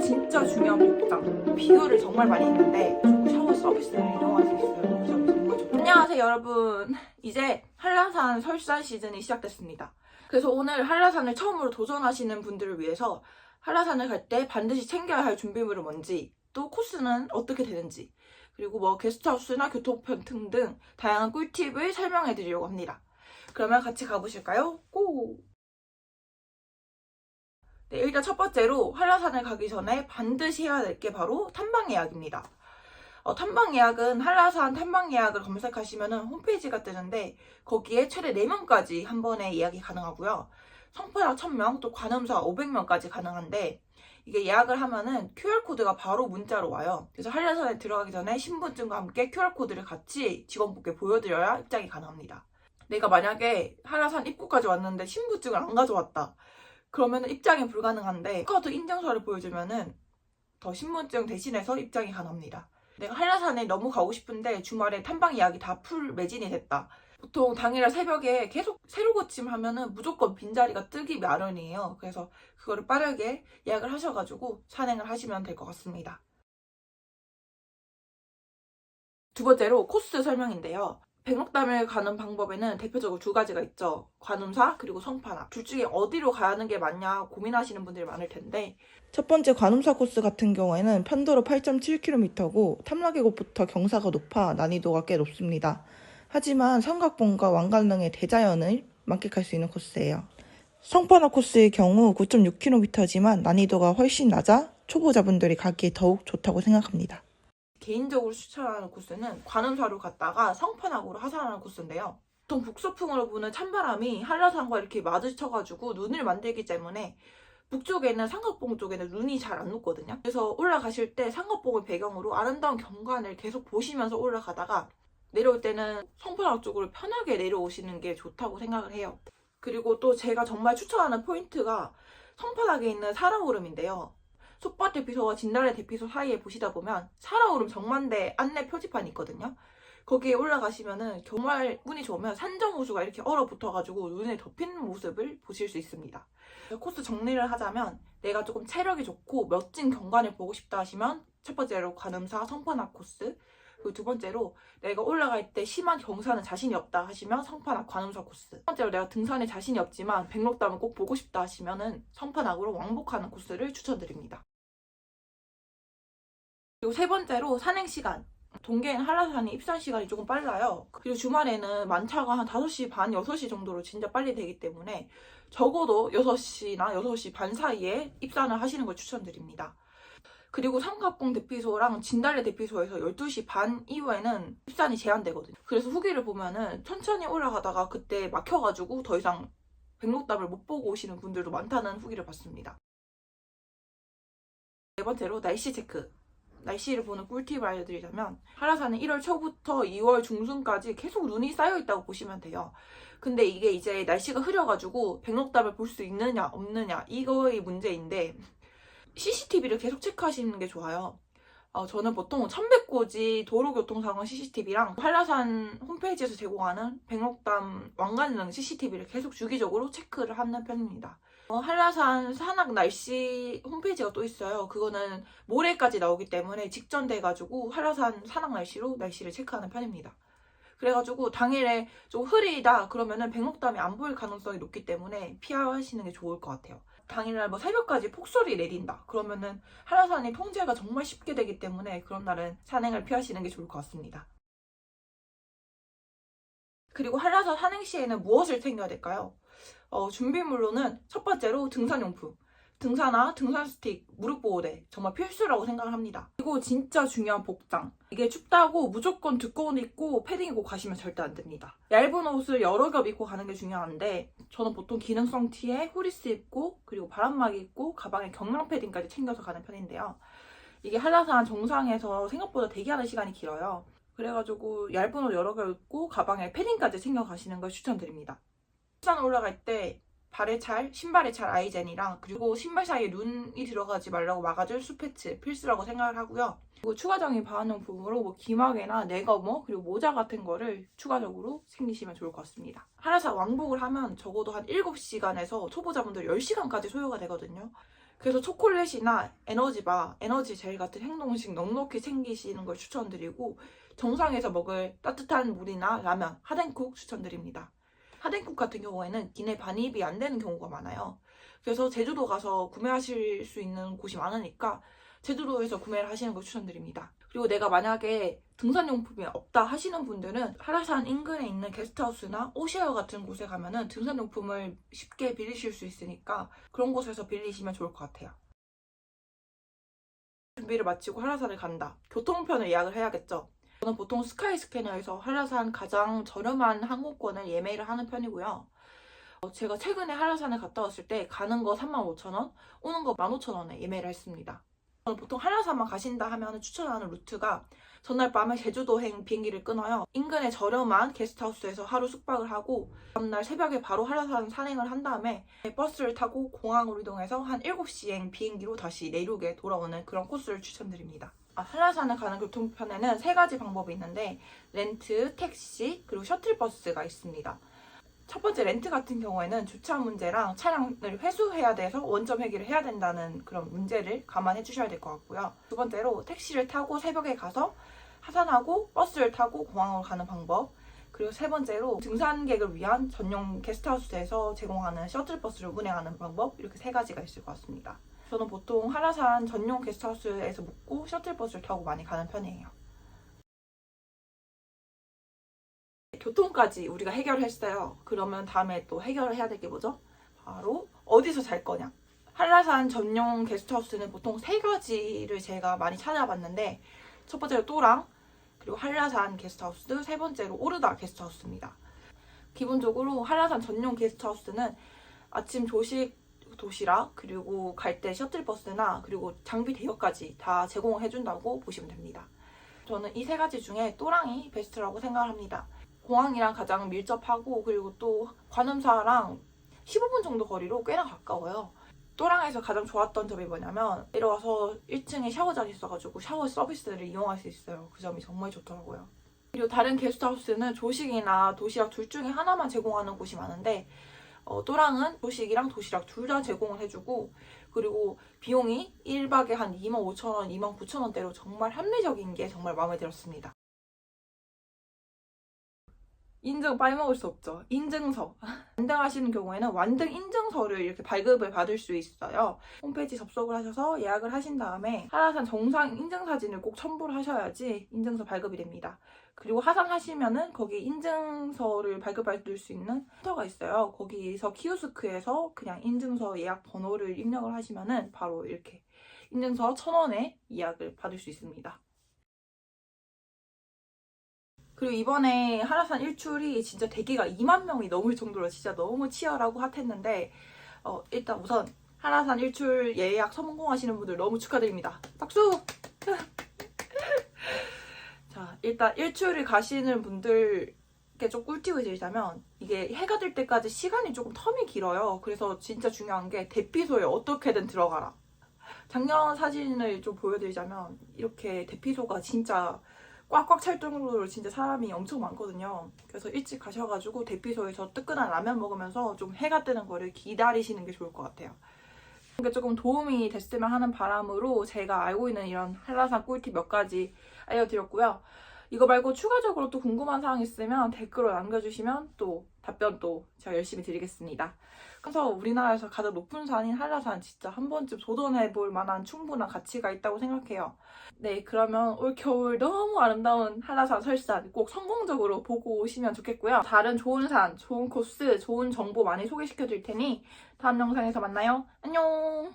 진짜 중요한 복장. 비교를 정말 많이 했는데 샤워 서비스를 이용할 수 있어요. 정말 좋다. 안녕하세요 여러분. 이제 한라산 설산 시즌이 시작됐습니다. 그래서 오늘 한라산을 처음으로 도전하시는 분들을 위해서 한라산을 갈 때 반드시 챙겨야 할 준비물은 뭔지, 또 코스는 어떻게 되는지, 그리고 뭐 게스트하우스나 교통편 등 다양한 꿀팁을 설명해 드리려고 합니다. 그러면 같이 가보실까요? 고! 네, 일단 첫 번째로 한라산을 가기 전에 반드시 해야 될 게 바로 탐방 예약입니다. 탐방 예약은 한라산 탐방 예약을 검색하시면 홈페이지가 뜨는데 거기에 최대 4명까지 한 번에 예약이 가능하고요. 성판악 1000명, 또 관음사 500명까지 가능한데 이게 예약을 하면은 QR코드가 바로 문자로 와요. 그래서 한라산에 들어가기 전에 신분증과 함께 QR코드를 같이 직원분께 보여드려야 입장이 가능합니다. 내가 만약에 한라산 입구까지 왔는데 신분증을 안 가져왔다. 그러면 입장이 불가능한데 카드 인증서를 보여주면은 더 신분증 대신해서 입장이 가능합니다. 내가 한라산에 너무 가고 싶은데 주말에 탐방 예약이 다 풀 매진이 됐다. 보통 당일날 새벽에 계속 새로 고침하면은 무조건 빈자리가 뜨기 마련이에요. 그래서 그거를 빠르게 예약을 하셔가지고 산행을 하시면 될 것 같습니다. 두 번째로 코스 설명인데요. 백록담을 가는 방법에는 대표적으로 두 가지가 있죠. 관음사 그리고 성판악. 둘 중에 어디로 가는 게 맞냐 고민하시는 분들이 많을 텐데, 첫 번째 관음사 코스 같은 경우에는 편도로 8.7km고 탐라계곡부터 경사가 높아 난이도가 꽤 높습니다. 하지만 삼각봉과 왕관릉의 대자연을 만끽할 수 있는 코스예요. 성판악 코스의 경우 9.6km지만 난이도가 훨씬 낮아 초보자분들이 가기에 더욱 좋다고 생각합니다. 개인적으로 추천하는 코스는 관음사로 갔다가 성판악으로 하산하는 코스인데요. 보통 북서풍으로 부는 찬바람이 한라산과 이렇게 마주쳐가지고 눈을 만들기 때문에 북쪽에는 삼각봉 쪽에는 눈이 잘 안 녹거든요. 그래서 올라가실 때 삼각봉을 배경으로 아름다운 경관을 계속 보시면서 올라가다가 내려올 때는 성판악 쪽으로 편하게 내려오시는 게 좋다고 생각을 해요. 그리고 또 제가 정말 추천하는 포인트가 성판악에 있는 살아오름인데요. 솥밭 대피소와 진달래 대피소 사이에 보시다 보면 살아오름 정만대 안내 표지판이 있거든요. 거기에 올라가시면은 정말 운이 좋으면 산정호수가 이렇게 얼어붙어가지고 눈에 덮이는 모습을 보실 수 있습니다. 코스 정리를 하자면 내가 조금 체력이 좋고 멋진 경관을 보고 싶다 하시면 첫 번째로 관음사 성판악 코스, 그리고 두 번째로 내가 올라갈 때 심한 경사는 자신이 없다 하시면 성판악 관음사 코스, 첫 번째로 내가 등산에 자신이 없지만 백록담은 꼭 보고 싶다 하시면은 성판악으로 왕복하는 코스를 추천드립니다. 그리고 세 번째로 산행 시간. 동계인 한라산이 입산 시간이 조금 빨라요. 그리고 주말에는 만차가 한 5시 반, 6시 정도로 진짜 빨리 되기 때문에 적어도 6시나 6시 반 사이에 입산을 하시는 걸 추천드립니다. 그리고 삼각봉 대피소랑 진달래 대피소에서 12시 반 이후에는 입산이 제한되거든요. 그래서 후기를 보면은 천천히 올라가다가 그때 막혀가지고 더 이상 백록담을 못 보고 오시는 분들도 많다는 후기를 봤습니다. 네 번째로 날씨 체크. 날씨를 보는 꿀팁을 알려드리자면 한라산은 1월 초부터 2월 중순까지 계속 눈이 쌓여있다고 보시면 돼요. 근데 이게 이제 날씨가 흐려가지고 백록담을 볼 수 있느냐 없느냐 이거의 문제인데 CCTV를 계속 체크하시는 게 좋아요. 저는 보통 천백고지 도로교통상황 CCTV랑 한라산 홈페이지에서 제공하는 백록담 왕관릉 CCTV를 계속 주기적으로 체크를 하는 편입니다. 한라산 산악 날씨 홈페이지가 또 있어요. 그거는 모레까지 나오기 때문에 직전 돼가지고 한라산 산악 날씨로 날씨를 체크하는 편입니다. 그래가지고 당일에 좀 흐리다 그러면은 백록담이 안 보일 가능성이 높기 때문에 피하시는 게 좋을 것 같아요. 당일날 뭐 새벽까지 폭설이 내린다 그러면은 한라산이 통제가 정말 쉽게 되기 때문에 그런 날은 산행을 피하시는 게 좋을 것 같습니다. 그리고 한라산 산행 시에는 무엇을 챙겨야 될까요? 준비물로는 첫 번째로 등산용품, 등산화, 등산 스틱, 무릎 보호대 정말 필수라고 생각을 합니다. 그리고 진짜 중요한 복장. 이게 춥다고 무조건 두꺼운 옷 입고 패딩 입고 가시면 절대 안 됩니다. 얇은 옷을 여러 겹 입고 가는 게 중요한데 저는 보통 기능성 티에 후리스 입고 그리고 바람막이 입고 가방에 경량 패딩까지 챙겨서 가는 편인데요. 이게 한라산 정상에서 생각보다 대기하는 시간이 길어요. 그래가지고 얇은 옷 여러 겹 입고 가방에 패딩까지 챙겨 가시는 걸 추천드립니다. 산 올라갈 때 발에 찰, 신발에 찰 아이젠이랑 그리고 신발 사이에 눈이 들어가지 말라고 막아줄 수패치 필수라고 생각을 하고요. 그리고 추가적인 보안용품으로 뭐 기마개나 네거머 그리고 모자 같은 거를 추가적으로 챙기시면 좋을 것 같습니다. 한라산 왕복을 하면 적어도 한 7시간에서 초보자분들 10시간까지 소요가 되거든요. 그래서 초콜릿이나 에너지바, 에너지 젤 같은 행동식 넉넉히 챙기시는 걸 추천드리고 정상에서 먹을 따뜻한 물이나 라면, 핫앤쿡 추천드립니다. 핫앤쿡 같은 경우에는 기내 반입이 안 되는 경우가 많아요. 그래서 제주도 가서 구매하실 수 있는 곳이 많으니까 제주도에서 구매를 하시는 걸 추천드립니다. 그리고 내가 만약에 등산용품이 없다 하시는 분들은 한라산 인근에 있는 게스트하우스나 오시어 같은 곳에 가면은 등산용품을 쉽게 빌리실 수 있으니까 그런 곳에서 빌리시면 좋을 것 같아요. 준비를 마치고 한라산을 간다. 교통편을 예약을 해야겠죠. 저는 보통 스카이스캐너에서 한라산 가장 저렴한 항공권을 예매를 하는 편이고요. 제가 최근에 한라산을 갔다 왔을 때 가는 거 35,000원, 오는 거 15,000원에 예매를 했습니다. 저는 보통 한라산만 가신다 하면 추천하는 루트가 전날 밤에 제주도행 비행기를 끊어요. 인근의 저렴한 게스트하우스에서 하루 숙박을 하고 다음날 새벽에 바로 한라산 산행을 한 다음에 버스를 타고 공항으로 이동해서 한 7시행 비행기로 다시 내륙에 돌아오는 그런 코스를 추천드립니다. 한라산을 가는 교통편에는 3가지 방법이 있는데 렌트, 택시, 그리고 셔틀버스가 있습니다. 첫 번째 렌트 같은 경우에는 주차 문제랑 차량을 회수해야 돼서 원점 회기를 해야 된다는 그런 문제를 감안해 주셔야 될 것 같고요. 두 번째로 택시를 타고 새벽에 가서 하산하고 버스를 타고 공항으로 가는 방법. 그리고 세 번째로 등산객을 위한 전용 게스트하우스에서 제공하는 셔틀버스를 운행하는 방법. 이렇게 3가지가 있을 것 같습니다. 저는 보통 한라산 전용 게스트하우스에서 묵고 셔틀버스를 타고 많이 가는 편이에요. 교통까지 우리가 해결을 했어요. 그러면 다음에 또 해결을 해야 될 게 뭐죠? 바로 어디서 잘 거냐. 한라산 전용 게스트하우스는 보통 3가지를 제가 많이 찾아봤는데 첫 번째로 또랑, 그리고 한라산 게스트하우스, 세 번째로 오르다 게스트하우스입니다. 기본적으로 한라산 전용 게스트하우스는 아침 조식, 도시락, 그리고 갈 때 셔틀버스나 그리고 장비 대여까지 다 제공을 해준다고 보시면 됩니다. 저는 이 3가지 중에 또랑이 베스트라고 생각을 합니다. 공항이랑 가장 밀접하고 그리고 또 관음사랑 15분 정도 거리로 꽤나 가까워요. 또랑에서 가장 좋았던 점이 뭐냐면 내려와서 1층에 샤워장이 있어가지고 샤워 서비스를 이용할 수 있어요. 그 점이 정말 좋더라고요. 그리고 다른 게스트하우스는 조식이나 도시락 둘 중에 하나만 제공하는 곳이 많은데 또랑은 조식이랑 도시락 둘 다 제공을 해주고 그리고 비용이 1박에 한 25,000원, 29,000원대로 정말 합리적인 게 정말 마음에 들었습니다. 인증 빠먹을 수 없죠. 인증서. 완등하시는 경우에는 완등 인증서를 이렇게 발급을 받을 수 있어요. 홈페이지 접속을 하셔서 예약을 하신 다음에 한라산 정상 인증사진을 꼭 첨부를 하셔야지 인증서 발급이 됩니다. 그리고 하산하시면은 거기 인증서를 발급받을 수 있는 센터가 있어요. 거기서 키오스크에서 그냥 인증서 예약 번호를 입력을 하시면은 바로 이렇게 인증서 1,000원에 예약을 받을 수 있습니다. 그리고 이번에 한라산 일출이 진짜 대기가 2만 명이 넘을 정도로 진짜 너무 치열하고 핫했는데 일단 우선 한라산 일출 예약 성공하시는 분들 너무 축하드립니다. 박수! 자, 일단 일출을 가시는 분들께 좀 꿀팁을 드리자면 이게 해가 될 때까지 시간이 조금 텀이 길어요. 그래서 진짜 중요한 게 대피소에 어떻게든 들어가라. 작년 사진을 좀 보여드리자면 이렇게 대피소가 진짜 꽉꽉 찰 정도로 진짜 사람이 엄청 많거든요. 그래서 일찍 가셔가지고 대피소에서 뜨끈한 라면 먹으면서 좀 해가 뜨는 거를 기다리시는 게 좋을 것 같아요. 그러니까 조금 도움이 됐으면 하는 바람으로 제가 알고 있는 이런 한라산 꿀팁 몇 가지 알려드렸고요. 이거 말고 추가적으로 또 궁금한 사항 있으면 댓글로 남겨주시면 또 답변 또 제가 열심히 드리겠습니다. 그래서 우리나라에서 가장 높은 산인 한라산 진짜 한 번쯤 도전해볼 만한 충분한 가치가 있다고 생각해요. 네, 그러면 올겨울 너무 아름다운 한라산 설산 꼭 성공적으로 보고 오시면 좋겠고요. 다른 좋은 산, 좋은 코스, 좋은 정보 많이 소개시켜 드릴 테니 다음 영상에서 만나요. 안녕!